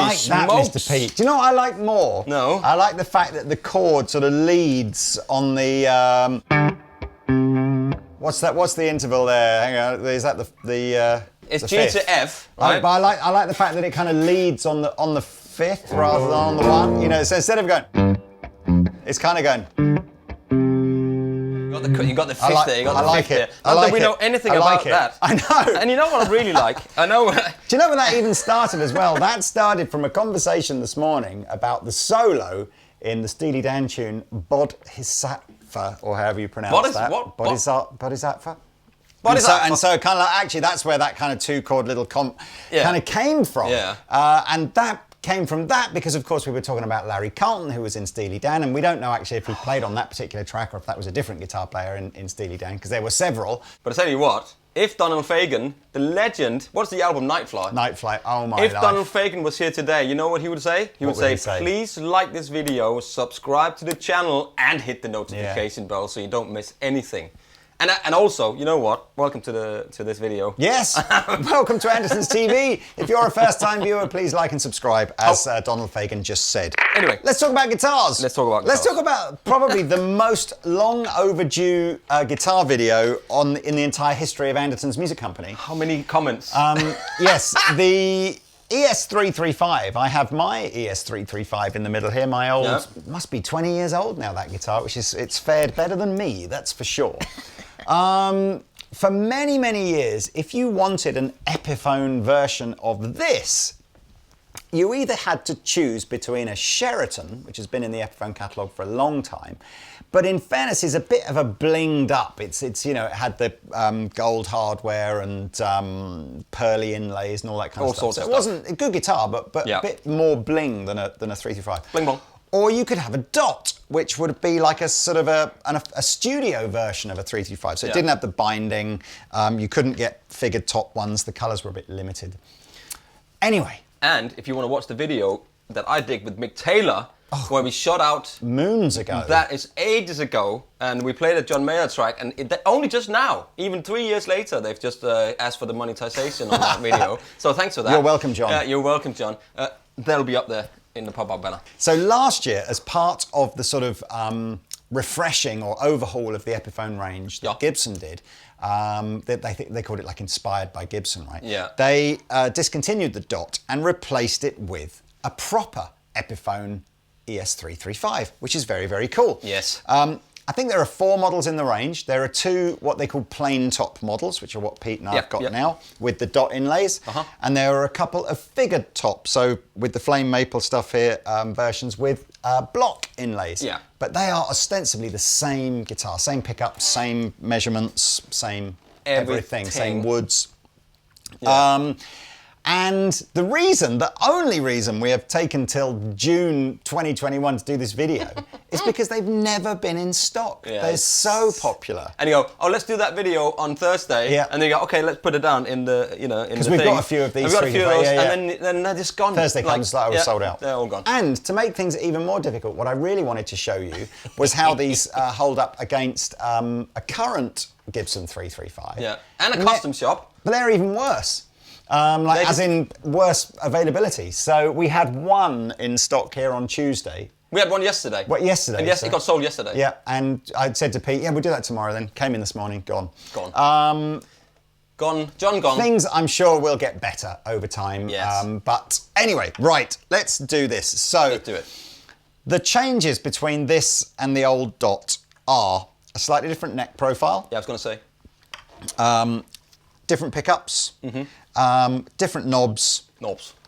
like that, Mr. Pete. Do you know what I like more? No. I like the fact that the chord sort of leads on the. What's that? What's the interval there? Hang on. Is that the? It's the G fifth? to F, right? But I like the fact that it kind of leads on the fifth rather than on the one. You know, so instead of going, it's kind of going. You got the fifth there. You got the fifth there. I Not like that we know anything about that. I know. And you know what I really like? I know. Do you know where that even started as well? That started from a conversation this morning about the solo in the Steely Dan tune Bodhisattva, or however you pronounce that. What? Bodhisattva? Bodhisattva. And so kind of like, actually that's where that kind of two-chord little kind of came from. Yeah. And that came from that because, of course, we were talking about Larry Carlton, who was in Steely Dan, and we don't know actually if he played on that particular track or if that was a different guitar player in Steely Dan, because there were several. But I tell you what, if Donald Fagen, the legend, what's the album, Nightfly? Nightfly, oh my If life. Donald Fagen was here today, you know what he would say? He would say, please like this video, subscribe to the channel, and hit the notification bell so you don't miss anything. And also, you know what? Welcome to this video. Yes, welcome to Andertons TV. If you're a first-time viewer, please like and subscribe, as Donald Fagen just said. Anyway, let's talk about guitars. Let's talk about guitars. Let's talk about probably the most long overdue guitar video in the entire history of Andertons Music Company. How many comments? Yes, the ES-335. I have my ES-335 in the middle here. My old, must be 20 years old now, that guitar, it's fared better than me, that's for sure. For many, many years, if you wanted an Epiphone version of this, you either had to choose between a Sheraton, which has been in the Epiphone catalogue for a long time, but in fairness is a bit of a blinged up. It's you know, it had the gold hardware and pearly inlays and all that kind of stuff. So it wasn't a good guitar, but a bit more bling than a 335. Bling bong. Or you could have a Dot, which would be like a sort of a studio version of a 335. So it didn't have the binding. You couldn't get figured top ones. The colours were a bit limited. Anyway. And if you want to watch the video that I did with Mick Taylor, where we shot out moons ago. That is ages ago, and we played a John Mayer track, and only just now, even 3 years later, they've just asked for the monetization on that video. So thanks for that. You're welcome, John. You're welcome, John. They'll be up there in the pop-up banner. So last year, as part of the sort of refreshing or overhaul of the Epiphone range that Gibson did, they called it like inspired by Gibson, right? Yeah. They discontinued the Dot and replaced it with a proper Epiphone ES-335, which is very, very cool. Yes. I think there are 4 models in the range. There are 2 what they call plain top models, which are what Pete and I've got now, with the Dot inlays. And there are a couple of figured top, so with the flame maple stuff here, versions with block inlays. Yeah. But they are ostensibly the same guitar, same pickups, same measurements, same everything, same woods. Yeah. And the only reason we have taken till June 2021 to do this video is because they've never been in stock. Yeah, they're so popular. And you go, oh, let's do that video on Thursday. Yeah. And then you go, okay, let's put it down in the, you know, in the Because we've got a few of these. We've got a few of those, and then they're just gone. Thursday comes, like, sold out. They're all gone. And to make things even more difficult, what I really wanted to show you was how these hold up against a current Gibson 335. Yeah, and a custom shop. But they're even worse. As in worse availability. So we had one in stock here on Tuesday. We had one yesterday. What, yesterday? And yes, it got sold yesterday. Yeah, and I said to Pete, yeah, we'll do that tomorrow then. Came in this morning, gone. Gone. John gone. Things I'm sure will get better over time. Yes. But anyway, right, let's do this. So Let's do it. The changes between this and the old Dot are a slightly different neck profile. Yeah, I was going to say. Different pickups, different knobs.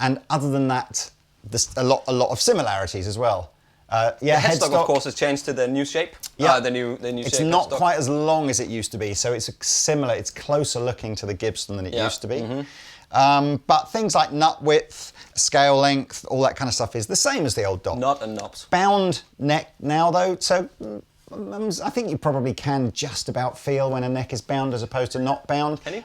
And other than that, there's a lot of similarities as well. The headstock, of course, has changed to the new shape. Yeah, the new it's shape. It's not headstock. quite as long as it used to be, so it's it's closer looking to the Gibson than it used to be. But things like nut width, scale length, all that kind of stuff is the same as the old Dot. Nut and knobs. Bound neck now though, so I think you probably can just about feel when a neck is bound as opposed to not bound. Can you?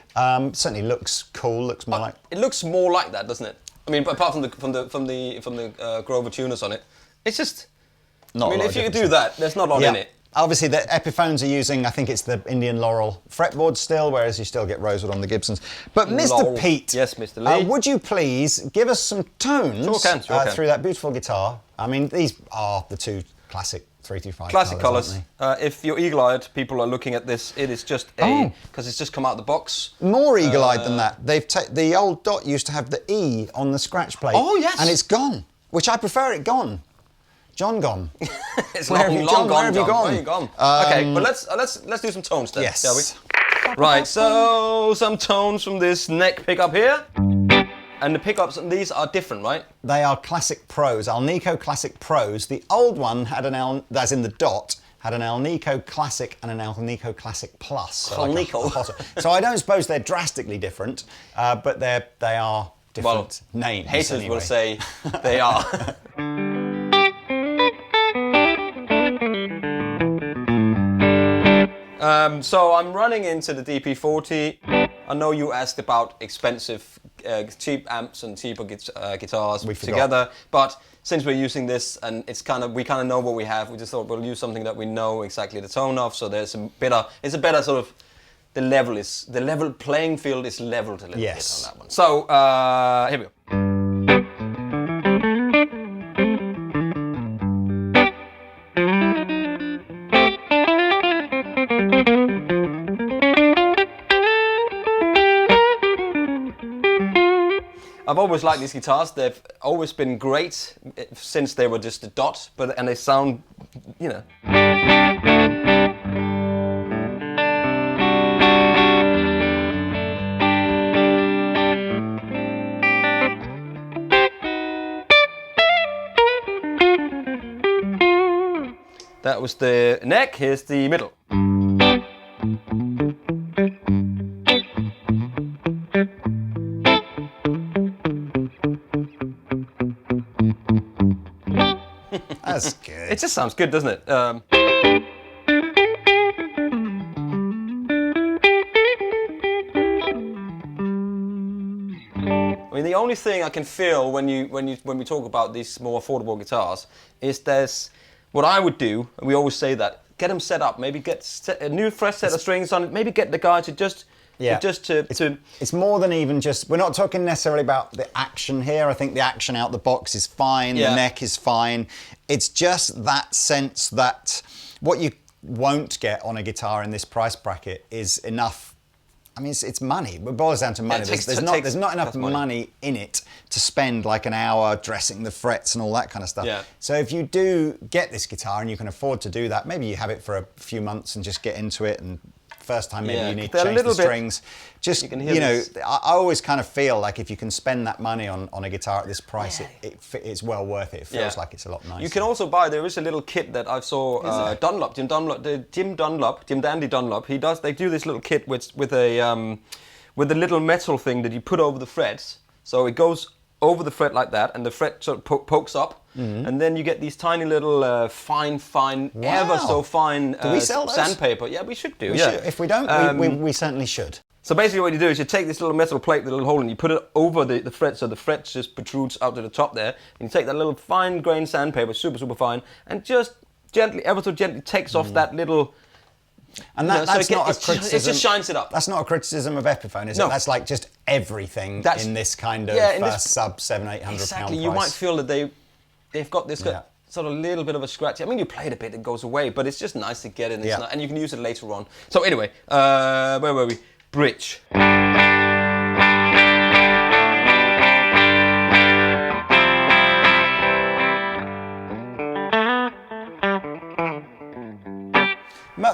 Certainly looks cool. Looks more like. It looks more like that, doesn't it? I mean, apart from the Grover tuners on it, it's just. Not. I mean, if you do that, there's not a lot in it. Obviously, the Epiphones are using, I think it's the Indian Laurel fretboard still, whereas you still get rosewood on the Gibsons. But Mr. Pete, yes, Mr. Lee, would you please give us some tones through that beautiful guitar? I mean, these are the two classic 325 classic colours. If you're eagle-eyed, people are looking at this. It is just because it's just come out of the box. More eagle-eyed than that. The old dot used to have the E on the scratch plate. Oh yes, and it's gone. Which I prefer it gone. John gone. It's long gone. Where have you gone? Where have you gone? Okay, but let's do some tones then, yes. shall we? Right, so some tones from this neck pickup here. And the pickups on these are different, right? They are Classic Pros, Alnico Classic Pros. The old one had that's in the dot, had an Alnico Classic and an Alnico Classic Plus. So so I don't suppose they're drastically different, but they are different names. Haters anyway. will say they are. So I'm running into the DP40. I know you asked about expensive, cheap amps and cheaper guitars together, but since we're using this and we kind of know what we have, we just thought we'll use something that we know exactly the tone of. So it's a better sort of, the level playing field is leveled a little bit on that one. So here we go. I've always liked these guitars. They've always been great since they were just a dot, and they sound, you know. That was the neck. Here's the middle. That's good. It just sounds good, doesn't it? I mean, the only thing I can feel when we talk about these more affordable guitars is what I would do, and we always say that, get them set up, maybe get a new fresh set of strings on it, maybe get the guy to just. Yeah, it's more than even just. We're not talking necessarily about the action here. I think the action out the box is fine. Yeah. The neck is fine. It's just that sense that what you won't get on a guitar in this price bracket is enough. I mean, it's money. It boils down to money. Yeah, there's not enough money in it to spend like an hour dressing the frets and all that kind of stuff. Yeah. So if you do get this guitar and you can afford to do that, maybe you have it for a few months and just get into it and. First time maybe you need to change the strings. Just, I always kind of feel like if you can spend that money on a guitar at this price, it's well worth it. It feels like it's a lot nicer. You can also buy, there is a little kit that I saw, Jim Dandy Dunlop, they do this little kit with a little metal thing that you put over the frets. So it goes over the fret like that, and the fret sort of pokes up, and then you get these tiny little ever so fine do we sell those? Sandpaper. Yeah, we should do. If we don't, we certainly should. So basically what you do is you take this little metal plate with a little hole and you put it over the fret, so the fret just protrudes out to the top there, and you take that little fine grain sandpaper, super, super fine, and just gently, ever so gently takes off that little... And that's not a criticism. It just shines it up. That's not a criticism of Epiphone, is it? That's like just everything in this kind of sub £700-800 exactly. price. You might feel that they've got this sort of little bit of a scratch. I mean, you play it a bit, it goes away, but it's just nice to get it, and you can use it later on. So anyway, where were we? Bridge.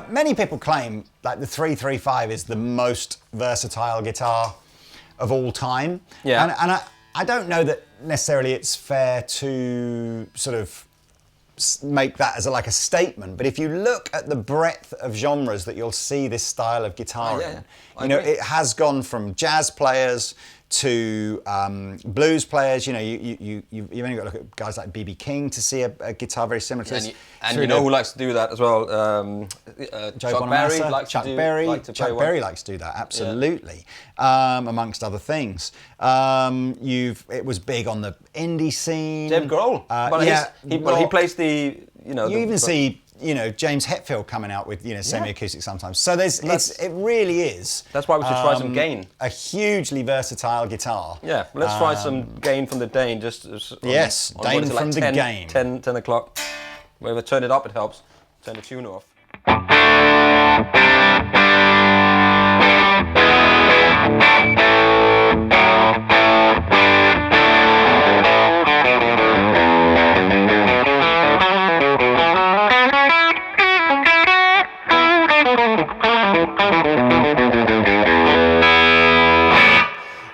Many people claim that the 335 is the most versatile guitar of all time. Yeah. And I don't know that necessarily it's fair to sort of make that as like a statement, but if you look at the breadth of genres that you'll see this style of guitar in, it has gone from jazz players to blues players. You've only got to look at guys like B.B. King to see a guitar very similar to this. And you know who likes to do that as well? Chuck Berry likes to do that, absolutely, amongst other things. It was big on the indie scene. Dave Grohl. He plays the... You even see you know, James Hetfield coming out with, you know, semi-acoustic sometimes. So it really is. That's why we should try some gain. A hugely versatile guitar. Yeah, let's try some gain from the Dane. Just on, Dane from the Gain. 10 o'clock. Whenever I turn it up, it helps. Turn the tuner off.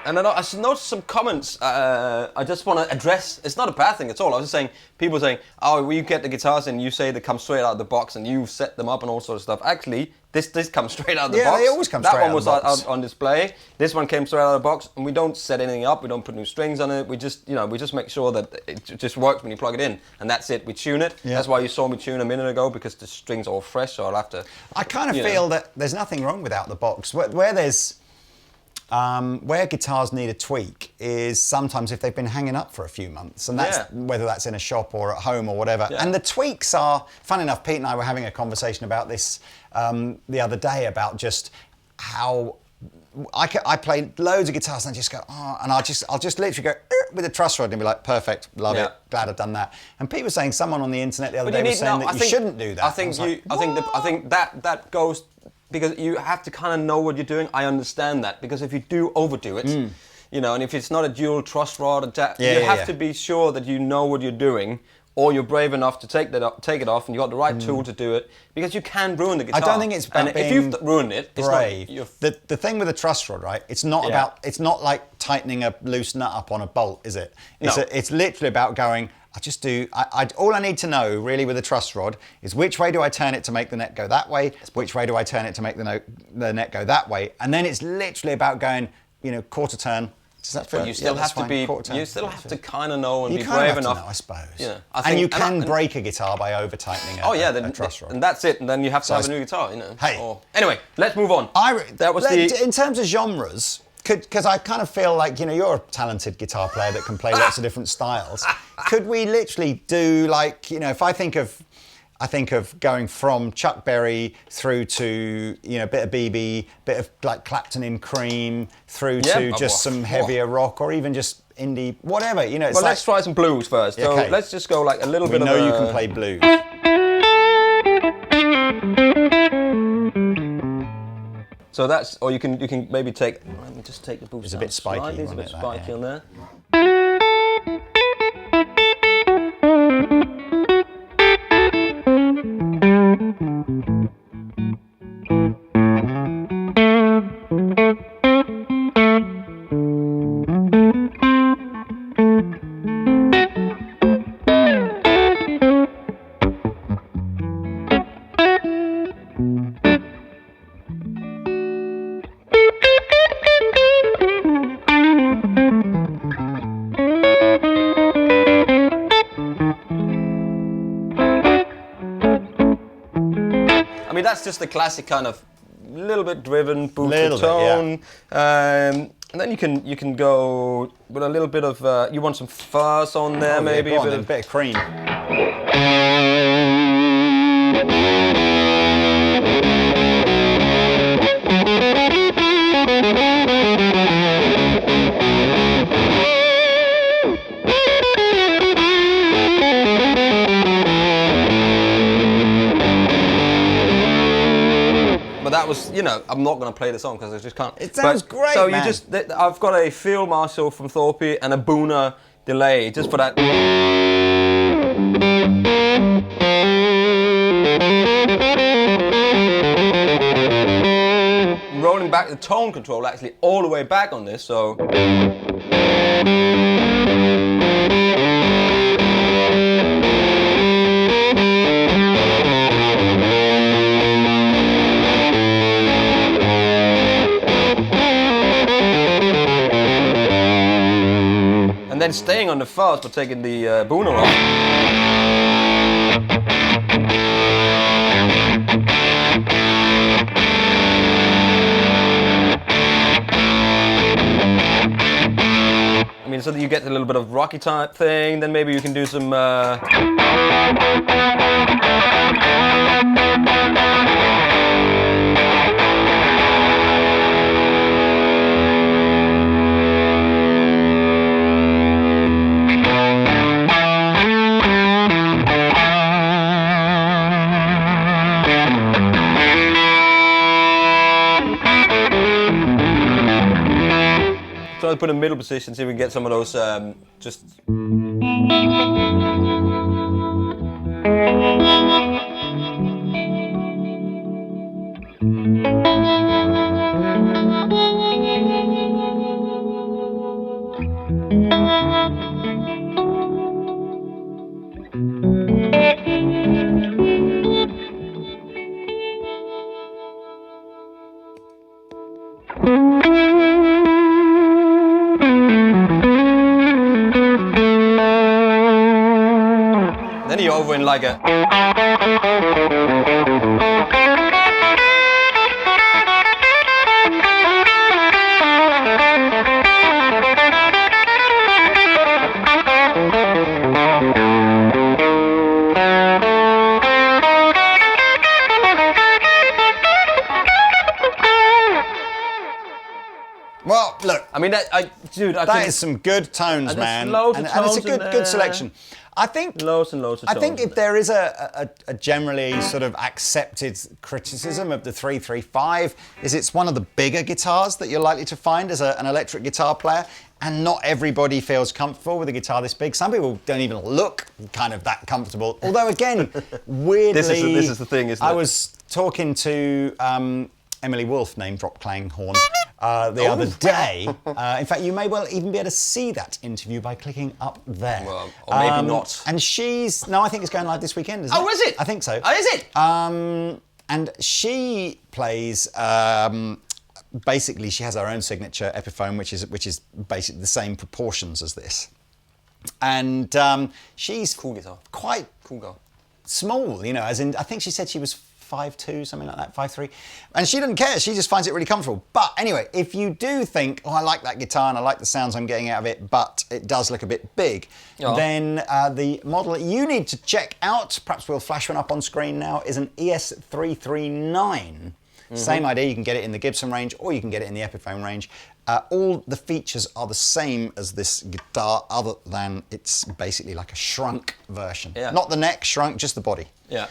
And I noticed some comments I just want to address. It's not a bad thing at all. I was just saying, people saying, oh, well, you get the guitars and you say they come straight out of the box and you set them up and all sorts of stuff. Actually, this comes straight out of the box. Yeah, they always come straight out of the box. That one was on display. This one came straight out of the box, and we don't set anything up. We don't put new strings on it. We just, you know, we just make sure that it just works when you plug it in, and that's it. We tune it. Yeah. That's why you saw me tune a minute ago, because the strings are all fresh, so I'll have to... I kind of feel that there's nothing wrong with out the box. Where there's... where guitars need a tweak is sometimes if they've been hanging up for a few months, and that's whether that's in a shop or at home or whatever. Yeah. And the tweaks are, fun enough, Pete and I were having a conversation about this the other day, about just how I play loads of guitars and I just go, oh, and I'll just literally go with a truss rod and be like, perfect, love it, glad I've done that. And Pete was saying, someone on the internet the other day was saying that you shouldn't do that. I think that goes... Because you have to kind of know what you're doing. I understand that. Because if you do overdo it, you know, and if it's not a dual truss rod, you have to be sure that you know what you're doing, or you're brave enough to take it off, and you've got the right tool to do it. Because you can ruin the guitar. I don't think it's about being if you've ruined it, brave. It's not, the thing with a truss rod, right? It's not about. It's not like tightening a loose nut up on a bolt, is it? It's literally about going. All I need to know really with a truss rod is which way do I turn it to make the net go that way, which way do I turn it to make the net go that way, and then it's literally about going, you know, quarter turn. Does that feel? But you still have to be. You still have to kind of know and be brave enough. Know, I suppose. Yeah, and you can break a guitar by over tightening a truss rod. And that's it. And then you have to have a new guitar, you know. Hey. Anyway, let's move on. In terms of genres. Because I kind of feel like, you know, you're a talented guitar player that can play lots of different styles. Could we literally do, like, you know, if I think of going from Chuck Berry through to, you know, a bit of BB, bit of like Clapton in Cream, through to just some heavier rock, or even just indie, whatever, you know. Well, let's try some blues first. So let's just go like a little bit of... We know you can play blues. So that's, or you can maybe take. Let me just take the boost. It's a bit spiky. It's a bit spiky on there. That's just the classic kind of little bit driven boosted tone, and then you can go with a little bit of you want some fuzz on there, maybe a bit of cream. That was, you know, I'm not going to play the song because I just can't. It sounds great, so man. I've got a Field Marshal from Thorpe and a Booner delay just for that. I'm rolling back the tone control actually all the way back on this, so. And then staying on the fuzz but taking the Booner off. I mean, so that you get a little bit of rocky type thing. Then maybe you can do some. Try to put in middle position, see if we can get some of those just. Then you're over in like a. Well, look. I mean, that is some good tones, man. And it's a good selection. I think loads and loads of tones. I think if there is a generally sort of accepted criticism of the 335, is it's one of the bigger guitars that you're likely to find as an electric guitar player, and not everybody feels comfortable with a guitar this big. Some people don't even look kind of that comfortable. Although again, weirdly, this is the thing, isn't it? I was talking to Emily Wolfe, name drop Clang Horn, the other day. In fact, you may well even be able to see that interview by clicking up there. Well, or maybe not. And I think it's going live this weekend, isn't it? Oh, is it? I think so. Oh, is it? And she plays, basically she has her own signature Epiphone, which is basically the same proportions as this. And she's cool guitar. Quite cool girl. Small, you know, as in, I think she said she was 5'2", something like that, 5'3", and she doesn't care. She just finds it really comfortable. But anyway, if you do think, oh, I like that guitar and I like the sounds I'm getting out of it, but it does look a bit big, then the model that you need to check out, perhaps we'll flash one up on screen now, is an ES-339. Same idea, you can get it in the Gibson range or you can get it in the Epiphone range. All the features are the same as this guitar, other than it's basically like a shrunk version. Yeah. Not the neck shrunk, just the body. Yeah.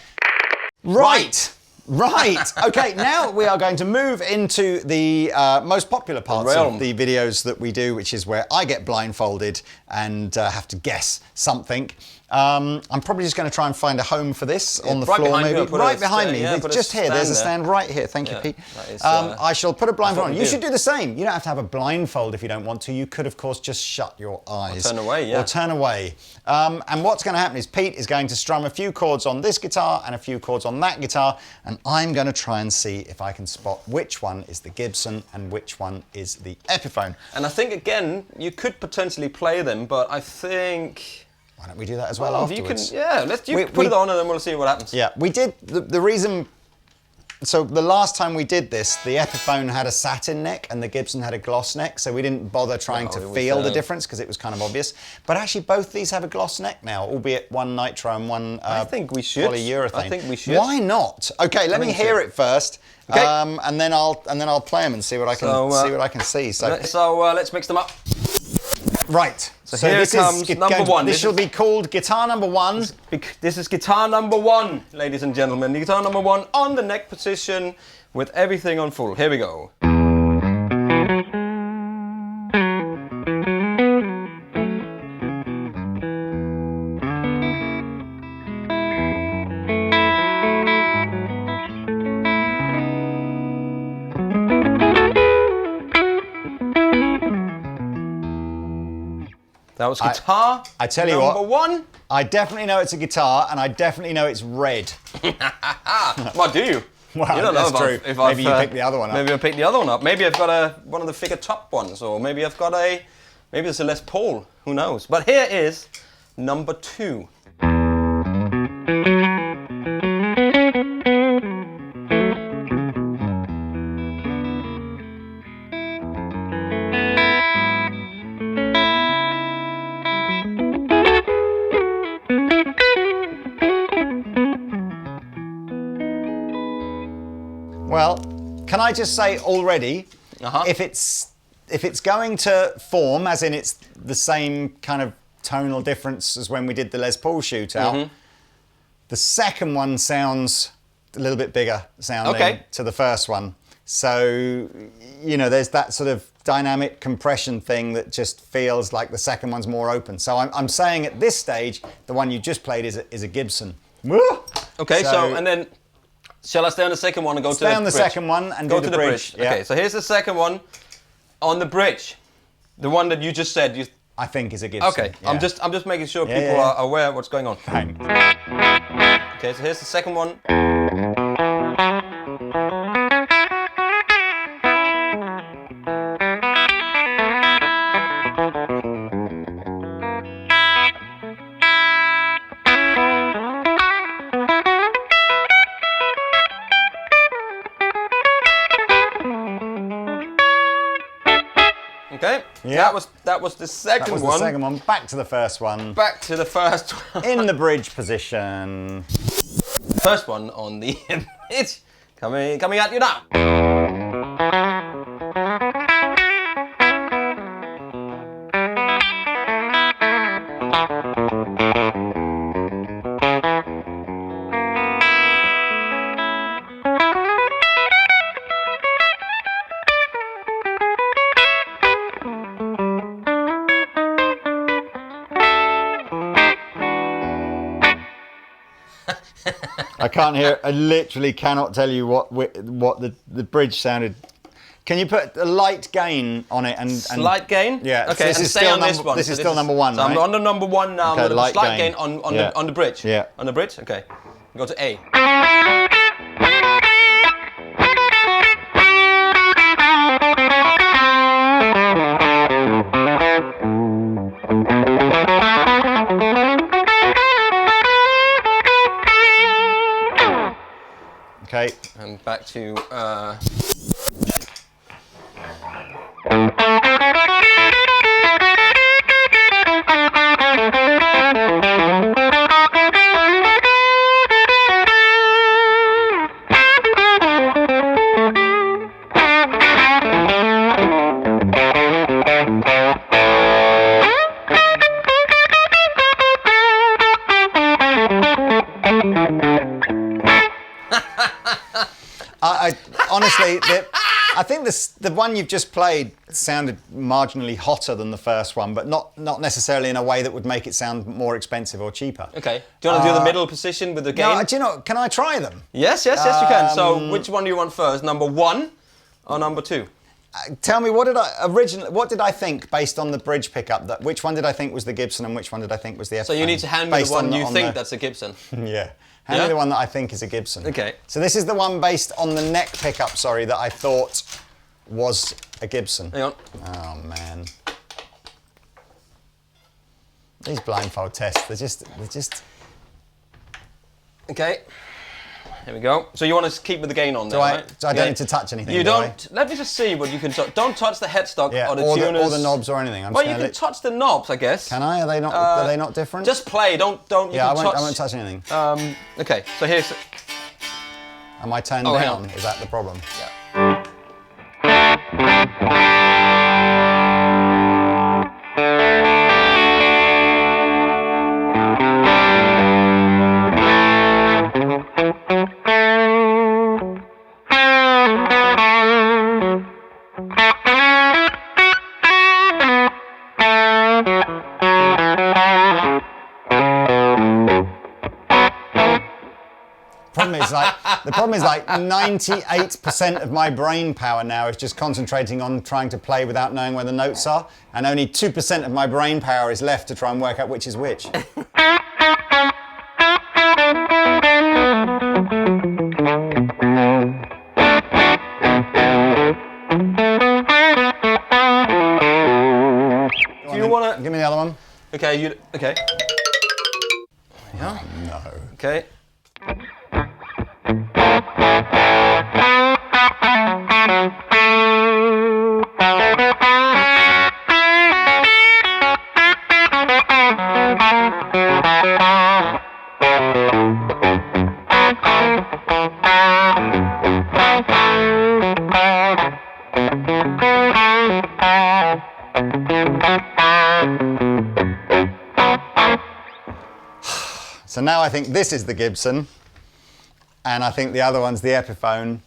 Right. Okay, now we are going to move into the most popular parts of the videos that we do, which is where I get blindfolded and have to guess something. I'm probably just going to try and find a home for this on the floor, maybe. Right behind me. It's just here. There's a stand right here. Thank you, Pete. I shall put a blindfold on. You should do the same. You don't have to have a blindfold if you don't want to. You could, of course, just shut your eyes. Or turn away, Or turn away. And what's going to happen is Pete is going to strum a few chords on this guitar and a few chords on that guitar, and I'm going to try and see if I can spot which one is the Gibson and which one is the Epiphone. And I think, again, you could potentially play them, but I think... Why don't we do that as well afterwards? You can put it on and then we'll see what happens. Yeah, we did, the reason, so the last time we did this, the Epiphone had a satin neck and the Gibson had a gloss neck, so we didn't bother trying to feel the difference because it was kind of obvious. But actually both these have a gloss neck now, albeit one nitro and one I think we should. polyurethane. I think we should. Why not? Okay, let me hear it first. Okay. And then I'll play them and see what I can see. So let's mix them up. Right. So here this comes number one. This shall be called guitar number one. This is guitar number one, ladies and gentlemen. Guitar number one on the neck position with everything on full. Here we go. That was guitar I tell you number one. I definitely know it's a guitar, and I definitely know it's red. What do you? Well, you don't that's know true. Maybe you picked the other one up. Maybe I picked the other one up. Maybe I've got one of the figure top ones, or maybe I've got maybe it's a Les Paul. Who knows? But here is number two. Well, can I just say already, if it's going to form, as in it's the same kind of tonal difference as when we did the Les Paul shootout, the second one sounds a little bit bigger sounding to the first one. So, you know, there's that sort of dynamic compression thing that just feels like the second one's more open. So I'm saying at this stage, the one you just played is a Gibson. Okay, so and then shall I stay on the second one and go to the bridge? Stay on the second one and go to the bridge. Yeah. Okay, so here's the second one on the bridge. The one that you just said I think is a Gibson. Okay, yeah. I'm just making sure people are aware of what's going on. Thanks. Okay, so here's the second one. Okay, yeah. that was the second one. That was the second one. Back to the first one. Back to the first one. In the bridge position. First one on the image. Coming at you now. I can't hear. I literally cannot tell you what the bridge sounded. Can you put a light gain on it and slight gain? Yeah. Okay. So and stay on this one. This is still number one. So right? I'm on the number one now. Okay, I'm light slight gain gain on the bridge. Yeah. On the bridge. Okay. Go to A. Okay. And back to honestly, I think the one you've just played sounded marginally hotter than the first one, but not necessarily in a way that would make it sound more expensive or cheaper. Okay. Do you want to do the middle position with the gain? No, do you know? Can I try them? Yes, you can. So, which one do you want first? Number one or number two? Tell me, what did I think based on the bridge pickup? Which one did I think was the Gibson and which one did I think was the Epiphone? So you need to hand me the one you think that's a Gibson. Yeah. Hand me the one that I think is a Gibson. Okay. So this is the one based on the neck pickup, sorry, that I thought was a Gibson. Hang on. Oh, man. These blindfold tests, they're just... Okay. Here we go. So you want to keep with the gain on there, right? So I don't need to touch anything, You don't. Let me just see what you can touch. Don't touch the headstock or the tuners. Or the knobs or anything. Well, you can touch the knobs, I guess. Can I? Are they not different? Just play. Don't. Yeah, I won't touch anything. Okay. So here's. Am I turned down? Is that the problem? Yeah. The problem is like 98% of my brain power now is just concentrating on trying to play without knowing where the notes are, and only 2% of my brain power is left to try and work out which is which. Do you want to give me the other one? Okay, okay. Yeah. No. Okay. So now I think this is the Gibson, and I think the other one's the Epiphone.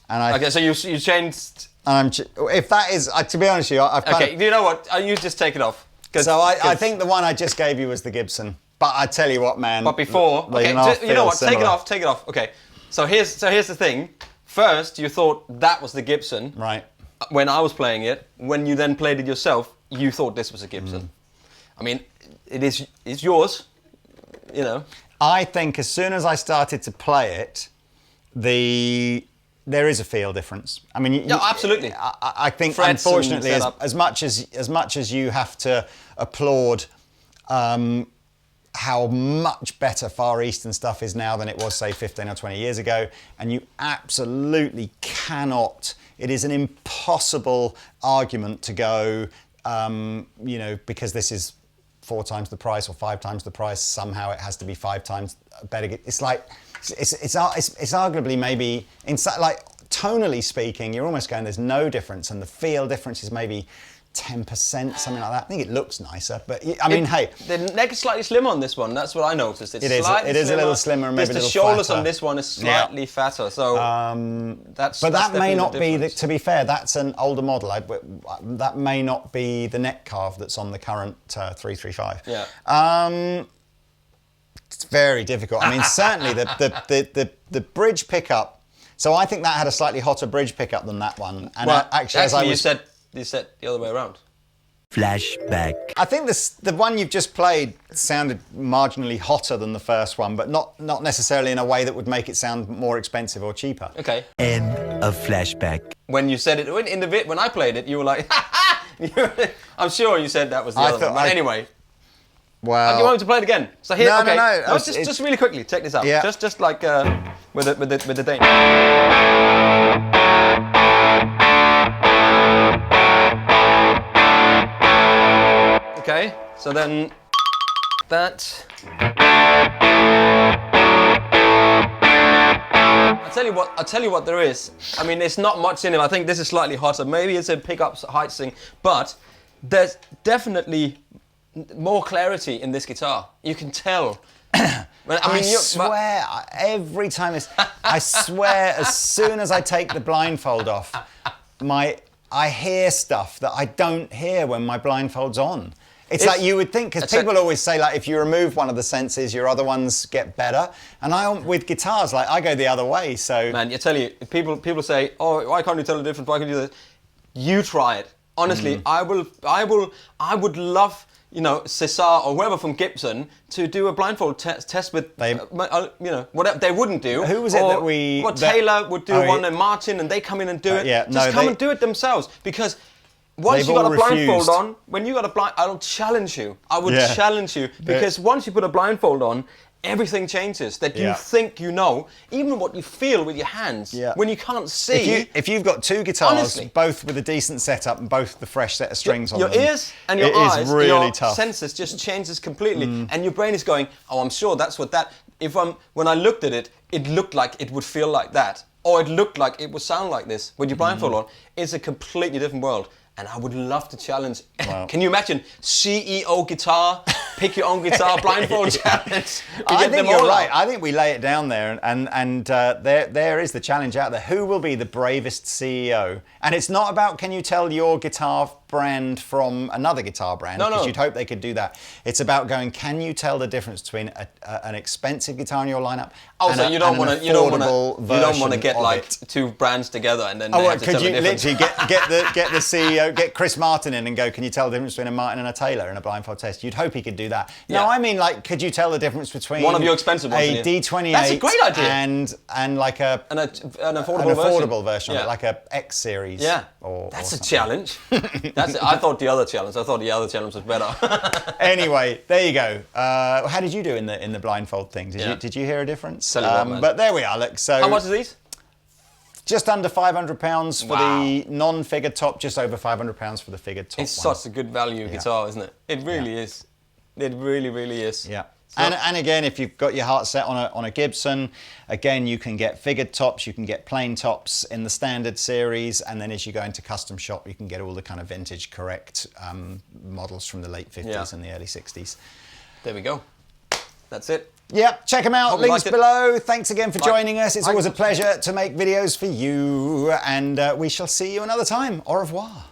And okay, so you changed. If that is, to be honest with you, I've okay. Do you know what? You just take it off. So I think the one I just gave you was the Gibson. But I tell you what, man. But before, okay, you know what? Similar. Take it off. Okay. So here's the thing. First, you thought that was the Gibson. Right. When I was playing it, when you then played it yourself, you thought this was a Gibson. I mean, it's yours. You know. I think as soon as I started to play it, there is a feel difference. I mean, yeah, absolutely. I think, frets, unfortunately, as much as you have to applaud how much better Far Eastern stuff is now than it was, say, 15 or 20 years ago, and you absolutely cannot. It is an impossible argument to go, you know, because this is 4 times the price or 5 times the price. Somehow it has to be 5 times better. It's like. It's arguably maybe, like tonally speaking, you're almost going, there's no difference, and the feel difference is maybe 10%, something like that. I think it looks nicer, but I mean, hey. The neck is slightly slimmer on this one, that's what I noticed. It is a little slimmer and maybe a little the shoulders flatter. On this one is slightly fatter, so But that may not be, to be fair, that's an older model. That may not be the neck carve that's on the current 335. Yeah. It's very difficult. I mean, certainly the bridge pickup. So I think that had a slightly hotter bridge pickup than that one. And well, actually, you said the other way around. Flashback. I think the one you've just played sounded marginally hotter than the first one, but not necessarily in a way that would make it sound more expensive or cheaper. Okay. End of flashback. When you said it when I played it, you were like, I'm sure you said that was the other one. But anyway. Well, do you want me to play it again? So here, no. Just really quickly, check this out. Yeah. Just like with the Dane. Okay, so then that. I'll tell you what there is. I mean, there's not much in it. I think this is slightly hotter. Maybe it's a pickup height thing, but there's definitely more clarity in this guitar. You can tell. I swear, every time I swear, as soon as I take the blindfold off, I hear stuff that I don't hear when my blindfold's on. It's like you would think, because people always say, like, if you remove one of the senses, your other ones get better. And with guitars, like, I go the other way. So, man, I tell you, people say, oh, why can't you tell the difference? Why can't you do this? You try it. Honestly, I would love, you know, Cesar or whoever from Gibson to do a blindfold test with, you know, whatever they wouldn't do. Who was it that we... Well, Taylor would do one and Martin, and they come in and do it. Yeah, Just come and do it themselves, because once you got a blindfold on, when you got a I'll challenge you. I would challenge you, because once you put a blindfold on, everything changes that you think you know, even what you feel with your hands, when you can't see. If you've got 2 guitars, honestly, both with a decent setup and both the fresh set of strings on them, your ears and your eyes, really your tough. senses just changes completely, and your brain is going, oh, I'm sure that's what that. When I looked at it, it looked like it would feel like that, or it looked like it would sound like this. With your blindfold on, it's a completely different world. And I would love to challenge. Wow. Can you imagine CEO guitar, pick your own guitar, blindfold challenge? I think you're right. I think we lay it down there, and there is the challenge out there. Who will be the bravest CEO? And it's not about can you tell your guitar brand from another guitar brand, because you'd hope they could do that. It's about going, can you tell the difference between an expensive guitar in your lineup? Also, you don't want to get like 2 brands together and then. Could you literally get the CEO, get Chris Martin in and go, can you tell the difference between a Martin and a Taylor in a blindfold test? You'd hope he could do that. No, I mean, like, could you tell the difference between one of your expensive ones, a D28? That's a great idea. And like an affordable version of it, like a X series. Yeah, that's a challenge. I thought the other challenge was better. Anyway, there you go. How did you do in the blindfold thing? Did you hear a difference? But there we are. Look, so how much are these? Just under £500 for the non-figured top. Just over £500 for the figured top. It's such a good value guitar, isn't it? It really is. It really, really is. Yeah. So, and again, if you've got your heart set on a Gibson, again, you can get figured tops, you can get plain tops in the standard series, and then as you go into custom shop, you can get all the kind of vintage correct models from the late 50s and the early 60s. There we go. That's it. Yep, check them out. Hope Links below. Thanks again for joining us. It's always a pleasure to make videos for you, and we shall see you another time. Au revoir.